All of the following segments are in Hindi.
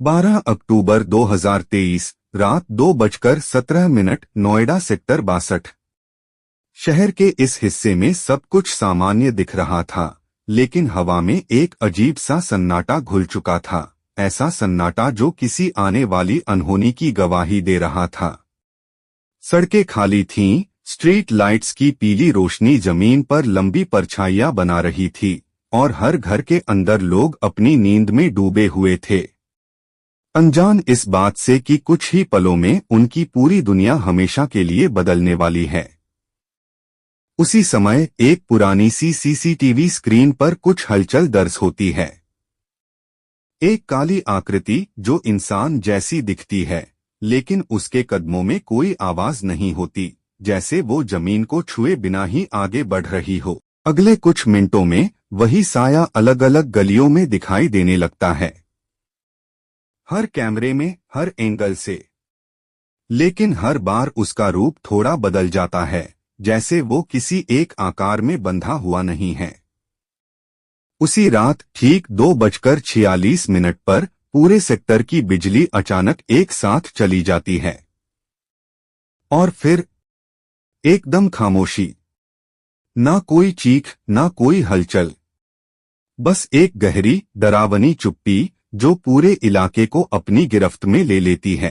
12 अक्टूबर 2023 रात 2:17 नोएडा सेक्टर 62। शहर के इस हिस्से में सब कुछ सामान्य दिख रहा था, लेकिन हवा में एक अजीब सा सन्नाटा घुल चुका था। ऐसा सन्नाटा जो किसी आने वाली अनहोनी की गवाही दे रहा था। सड़कें खाली थीं, स्ट्रीट लाइट्स की पीली रोशनी जमीन पर लंबी परछाइयां बना रही थी, और हर घर के अंदर लोग अपनी नींद में डूबे हुए थे, अनजान इस बात से कि कुछ ही पलों में उनकी पूरी दुनिया हमेशा के लिए बदलने वाली है। उसी समय एक पुरानी सी सीसीटीवी स्क्रीन पर कुछ हलचल दर्ज होती है। एक काली आकृति जो इंसान जैसी दिखती है, लेकिन उसके कदमों में कोई आवाज नहीं होती, जैसे वो जमीन को छुए बिना ही आगे बढ़ रही हो। अगले कुछ मिनटों में वही साया अलग अलग गलियों में दिखाई देने लगता है, हर कैमरे में, हर एंगल से। लेकिन हर बार उसका रूप थोड़ा बदल जाता है, जैसे वो किसी एक आकार में बंधा हुआ नहीं है। उसी रात ठीक 2:46 पर पूरे सेक्टर की बिजली अचानक एक साथ चली जाती है। और फिर एकदम खामोशी। ना कोई चीख, ना कोई हलचल, बस एक गहरी, डरावनी चुप्पी जो पूरे इलाके को अपनी गिरफ्त में ले लेती है।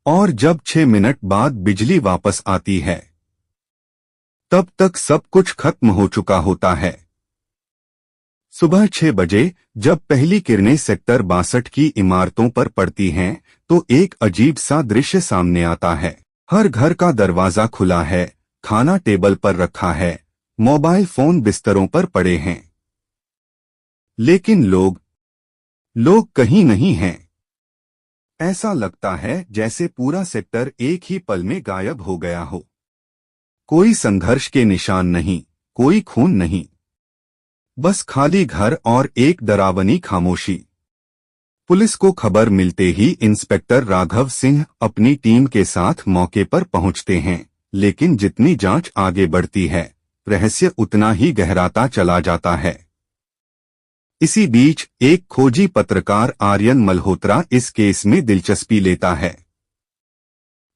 और जब 6 मिनट बाद बिजली वापस आती है, तब तक सब कुछ खत्म हो चुका होता है। सुबह 6 बजे जब पहली किरणें सेक्टर 62 की इमारतों पर पड़ती हैं, तो एक अजीब सा दृश्य सामने आता है। हर घर का दरवाजा खुला है, खाना टेबल पर रखा है, मोबाइल फोन बिस्तरों पर पड़े हैं, लेकिन लोग कहीं नहीं हैं। ऐसा लगता है जैसे पूरा सेक्टर एक ही पल में गायब हो गया हो। कोई संघर्ष के निशान नहीं, कोई खून नहीं, बस खाली घर और एक डरावनी खामोशी। पुलिस को खबर मिलते ही इंस्पेक्टर राघव सिंह अपनी टीम के साथ मौके पर पहुंचते हैं, लेकिन जितनी जांच आगे बढ़ती है, रहस्य उतना ही गहराता चला जाता है। इसी बीच एक खोजी पत्रकार आर्यन मल्होत्रा इस केस में दिलचस्पी लेता है,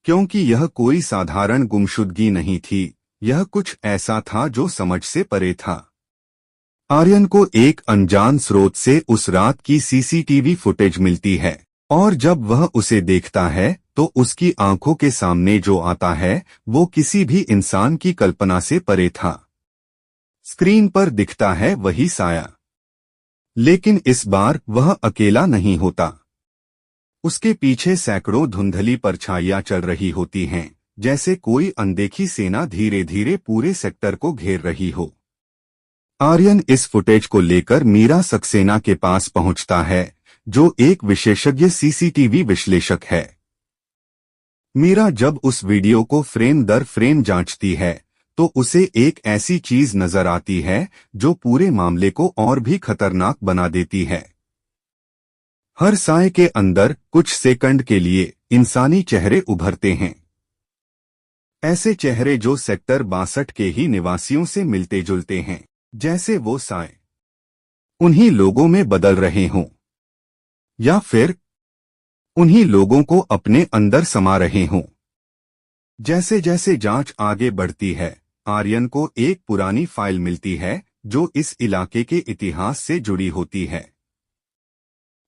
क्योंकि यह कोई साधारण गुमशुदगी नहीं थी, यह कुछ ऐसा था जो समझ से परे था। आर्यन को एक अनजान स्रोत से उस रात की सीसीटीवी फुटेज मिलती है, और जब वह उसे देखता है तो उसकी आंखों के सामने जो आता है वो किसी भी इंसान की कल्पना से परे था। स्क्रीन पर दिखता है वही साया, लेकिन इस बार वह अकेला नहीं होता। उसके पीछे सैकड़ों धुंधली परछाइयां चल रही होती हैं, जैसे कोई अनदेखी सेना धीरे धीरे पूरे सेक्टर को घेर रही हो। आर्यन इस फुटेज को लेकर मीरा सक्सेना के पास पहुंचता है, जो एक विशेषज्ञ सीसीटीवी विश्लेषक है। मीरा जब उस वीडियो को फ्रेम दर फ्रेम जांचती है, तो उसे एक ऐसी चीज नजर आती है जो पूरे मामले को और भी खतरनाक बना देती है। हर साए के अंदर कुछ सेकंड के लिए इंसानी चेहरे उभरते हैं, ऐसे चेहरे जो सेक्टर 62 के ही निवासियों से मिलते जुलते हैं, जैसे वो साए उन्हीं लोगों में बदल रहे हों, या फिर उन्हीं लोगों को अपने अंदर समा रहे हों। जैसे जैसे जांच आगे बढ़ती है, आर्यन को एक पुरानी फाइल मिलती है जो इस इलाके के इतिहास से जुड़ी होती है।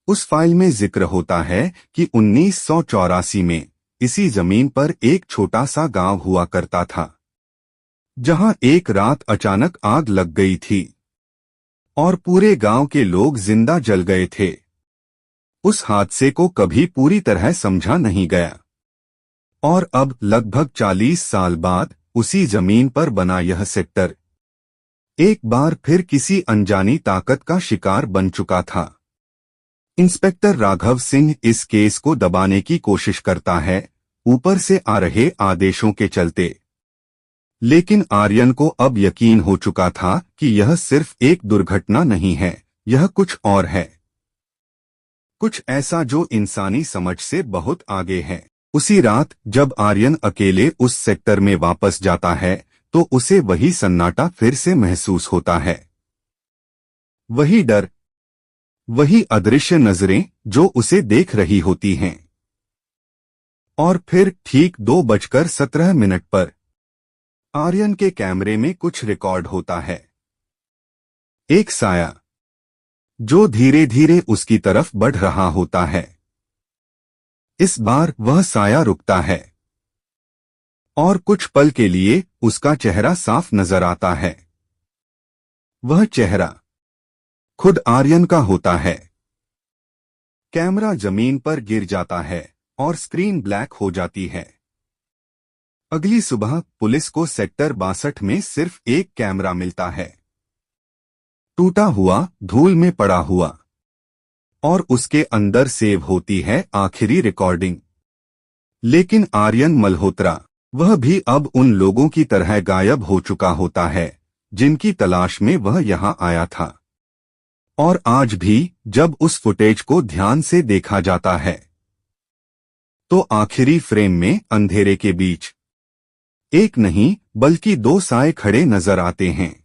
उस फाइल में जिक्र होता है कि 1984 में इसी जमीन पर एक छोटा सा गांव हुआ करता था, जहां एक रात अचानक आग लग गई थी और पूरे गांव के लोग जिंदा जल गए थे। उस हादसे को कभी पूरी तरह समझा नहीं गया, और अब लगभग 40 साल बाद उसी जमीन पर बना यह सेक्टर एक बार फिर किसी अनजानी ताकत का शिकार बन चुका था। इंस्पेक्टर राघव सिंह इस केस को दबाने की कोशिश करता है, ऊपर से आ रहे आदेशों के चलते, लेकिन आर्यन को अब यकीन हो चुका था कि यह सिर्फ एक दुर्घटना नहीं है, यह कुछ और है, कुछ ऐसा जो इंसानी समझ से बहुत आगे है। उसी रात जब आर्यन अकेले उस सेक्टर में वापस जाता है, तो उसे वही सन्नाटा फिर से महसूस होता है। वही डर, वही अदृश्य नजरें जो उसे देख रही होती हैं। और फिर ठीक 2:17 पर आर्यन के कैमरे में कुछ रिकॉर्ड होता है। एक साया जो धीरे धीरे उसकी तरफ बढ़ रहा होता है। इस बार वह साया रुकता है और कुछ पल के लिए उसका चेहरा साफ नजर आता है। वह चेहरा खुद आर्यन का होता है। कैमरा जमीन पर गिर जाता है और स्क्रीन ब्लैक हो जाती है। अगली सुबह पुलिस को सेक्टर 62 में सिर्फ एक कैमरा मिलता है, टूटा हुआ, धूल में पड़ा हुआ, और उसके अंदर सेव होती है आखिरी रिकॉर्डिंग। लेकिन आर्यन मल्होत्रा, वह भी अब उन लोगों की तरह गायब हो चुका होता है जिनकी तलाश में वह यहां आया था। और आज भी जब उस फुटेज को ध्यान से देखा जाता है तो आखिरी फ्रेम में अंधेरे के बीच एक नहीं बल्कि दो साए खड़े नजर आते हैं।